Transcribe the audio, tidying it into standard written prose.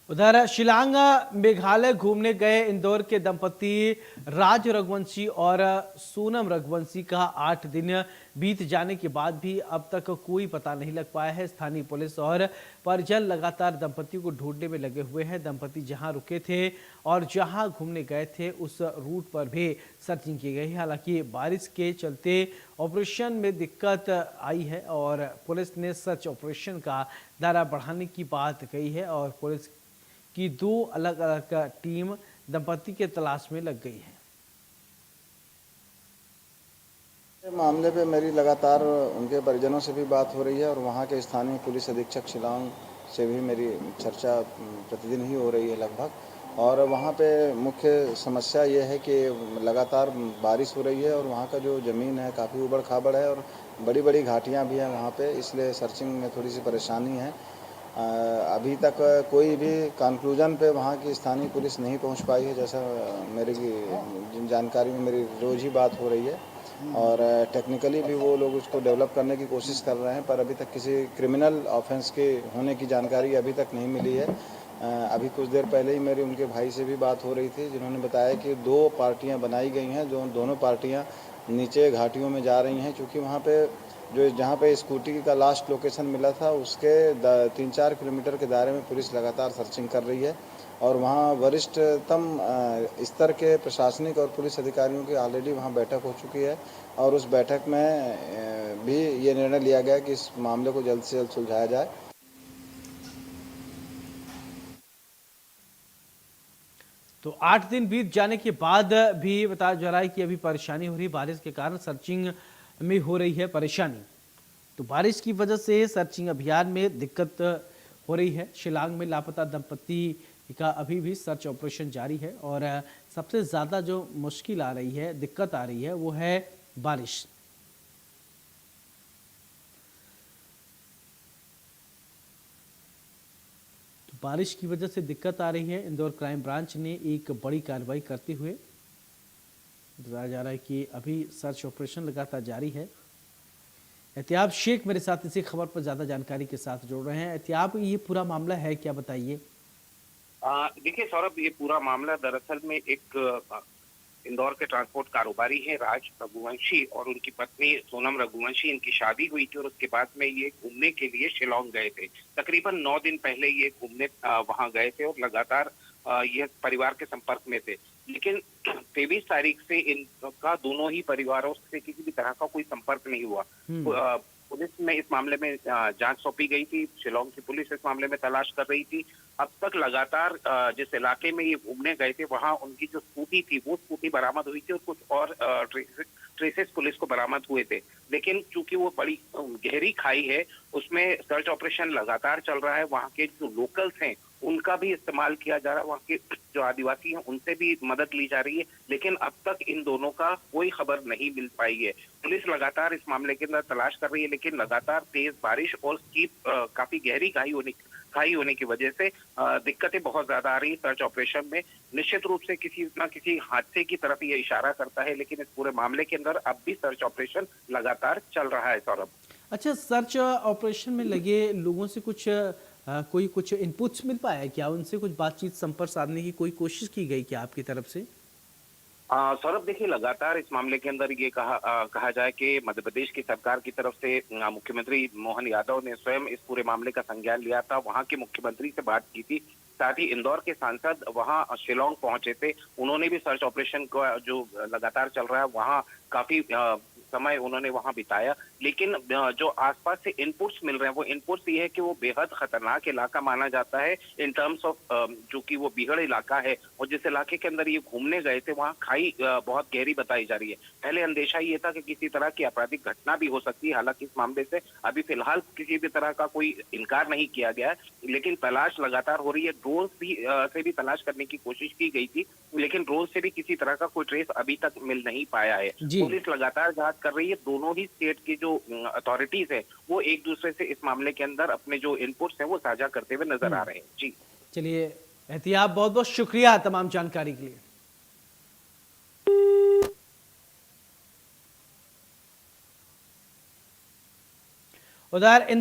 उधर शिलांग मेघालय घूमने गए इंदौर के दंपति राज रघुवंशी और सोनम रघुवंशी का 8 दिन बीत जाने के बाद भी अब तक कोई पता नहीं लग पाया है। स्थानीय पुलिस और परिजन लगातार दंपति को ढूंढने में लगे हुए हैं। दंपति जहां रुके थे और जहां घूमने गए थे उस रूट पर भी सर्चिंग की गई। हालांकि बारिश के चलते ऑपरेशन में दिक्कत आई है और पुलिस ने सर्च ऑपरेशन का दायरा बढ़ाने की बात कही है और पुलिस की 2 अलग अलग टीम दंपति के तलाश में लग गई है। मामले पे मेरी लगातार उनके परिजनों से भी बात हो रही है और वहाँ के स्थानीय पुलिस अधीक्षक शिलांग से भी मेरी चर्चा प्रतिदिन ही हो रही है लगभग। और वहाँ पे मुख्य समस्या ये है कि लगातार बारिश हो रही है और वहाँ का जो ज़मीन है काफ़ी उबड़ खाबड़ है और बड़ी बड़ी घाटियाँ भी हैं वहाँ पे, इसलिए सर्चिंग में थोड़ी सी परेशानी है। अभी तक कोई भी कंक्लूजन पे वहाँ की स्थानीय पुलिस नहीं पहुँच पाई है, जैसा मेरी जिन जानकारी में मेरी रोज़ ही बात हो रही है। और टेक्निकली भी वो लोग उसको डेवलप करने की कोशिश कर रहे हैं, पर अभी तक किसी क्रिमिनल ऑफेंस के होने की जानकारी अभी तक नहीं मिली है। अभी कुछ देर पहले ही मेरी उनके भाई से भी बात हो रही थी, जिन्होंने बताया कि 2 पार्टियां बनाई गई हैं, जो दोनों पार्टियां नीचे घाटियों में जा रही हैं, क्योंकि वहाँ पे जो जहाँ पे स्कूटी का लास्ट लोकेशन मिला था उसके 3-4 किलोमीटर के दायरे में पुलिस लगातार सर्चिंग कर रही है। और वहाँ वरिष्ठतम स्तर के प्रशासनिक और पुलिस अधिकारियों की ऑलरेडी वहाँ बैठक हो चुकी है और उस बैठक में भी ये निर्णय लिया गया कि इस मामले को जल्द से जल्द सुलझाया जाए। तो 8 दिन बीत जाने के बाद भी बताया जा रहा है कि अभी परेशानी हो रही, बारिश के कारण सर्चिंग में हो रही है परेशानी। तो बारिश की वजह से सर्चिंग अभियान में दिक्कत हो रही है। शिलांग में लापता दंपति का अभी भी सर्च ऑपरेशन जारी है और सबसे ज्यादा जो मुश्किल आ रही है, दिक्कत आ रही है, वो है बारिश। तो बारिश की वजह से दिक्कत आ रही है। इंदौर क्राइम ब्रांच ने एक बड़ी कार्रवाई करते हुए बताया जा रहा है कि अभी सर्च ऑपरेशन लगातार जारी है। एहतियाब शेख मेरे साथ इसी खबर पर ज्यादा जानकारी के साथ जोड़ रहे हैं। एहतियाब, ये पूरा मामला है क्या, बताइए। देखिए सौरभ, ये पूरा मामला दरअसल में एक इंदौर के ट्रांसपोर्ट कारोबारी हैं राज रघुवंशी और उनकी पत्नी सोनम रघुवंशी। इनकी शादी हुई थी और उसके बाद में ये घूमने के लिए शिलांग गए थे। तकरीबन 9 दिन पहले ये घूमने वहां गए थे और लगातार ये परिवार के संपर्क में थे। लेकिन 23 तारीख से इनका दोनों ही परिवारों से किसी भी तरह का कोई संपर्क नहीं हुआ। पुलिस में इस मामले में जांच सौंपी गई थी। शिलांग की पुलिस इस मामले में तलाश कर रही थी। अब तक लगातार जिस इलाके में ये घूमने गए थे वहां उनकी जो स्कूटी थी वो स्कूटी बरामद हुई थी और कुछ और ट्रेसेस पुलिस को बरामद हुए थे। लेकिन चूंकि वो बड़ी गहरी खाई है, उसमें सर्च ऑपरेशन लगातार चल रहा है। वहां के जो लोकल्स हैं उनका भी इस्तेमाल किया जा रहा है, वहाँ के जो आदिवासी हैं उनसे भी मदद ली जा रही है। लेकिन अब तक इन दोनों का कोई खबर नहीं मिल पाई है। पुलिस लगातार इस मामले के अंदर तलाश कर रही है, लेकिन लगातार तेज बारिश और काफी गहरी खाई होने की वजह से दिक्कतें बहुत ज्यादा आ रही है सर्च ऑपरेशन में। निश्चित रूप से किसी न किसी हादसे की तरफ ये इशारा करता है, लेकिन इस पूरे मामले के अंदर अब भी सर्च ऑपरेशन लगातार चल रहा है सौरभ। अच्छा, सर्च ऑपरेशन में लगे लोगों से कोई कुछ इनपुट्स मिल पाया है क्या? उनसे कुछ बातचीत, संपर्क साधने की कोई कोशिश की गई क्या आपकी तरफ से? सौरभ, देखिए लगातार इस मामले के अंदर ये कहा जाए कि मध्य प्रदेश की सरकार की तरफ से मुख्यमंत्री मोहन यादव ने स्वयं इस पूरे मामले का संज्ञान लिया था, वहां के मुख्यमंत्री से बात की थी। साथ ही इंदौर के सांसद वहां शिलांग पहुंचे थे। उन्होंने भी सर्च ऑपरेशन का जो लगातार चल रहा है वहां काफी समय उन्होंने वहां बिताया। लेकिन जो आसपास से इनपुट्स मिल रहे हैं वो इनपुट्स ये है कि वो बेहद खतरनाक इलाका माना जाता है इन टर्म्स ऑफ जो कि वो बिगड़ इलाका है। और जिस इलाके के अंदर ये घूमने गए थे वहाँ खाई बहुत गहरी बताई जा रही है। पहले अंदेशा ये था कि किसी तरह की आपराधिक घटना भी हो सकती है। हालांकि इस मामले से अभी फिलहाल किसी भी तरह का कोई इनकार नहीं किया गया है, लेकिन तलाश लगातार हो रही है। ड्रोन से भी तलाश करने की कोशिश की गई थी, लेकिन ड्रोन से भी किसी तरह का कोई ट्रेस अभी तक मिल नहीं पाया है। जी, पुलिस लगातार जांच कर रही है। दोनों ही स्टेट की जो अथॉरिटीज है वो एक दूसरे से इस मामले के अंदर अपने जो इनपुट्स हैं वो साझा करते हुए नजर आ रहे हैं। जी चलिए एहतियाब, बहुत बहुत शुक्रिया तमाम जानकारी के लिए। उधर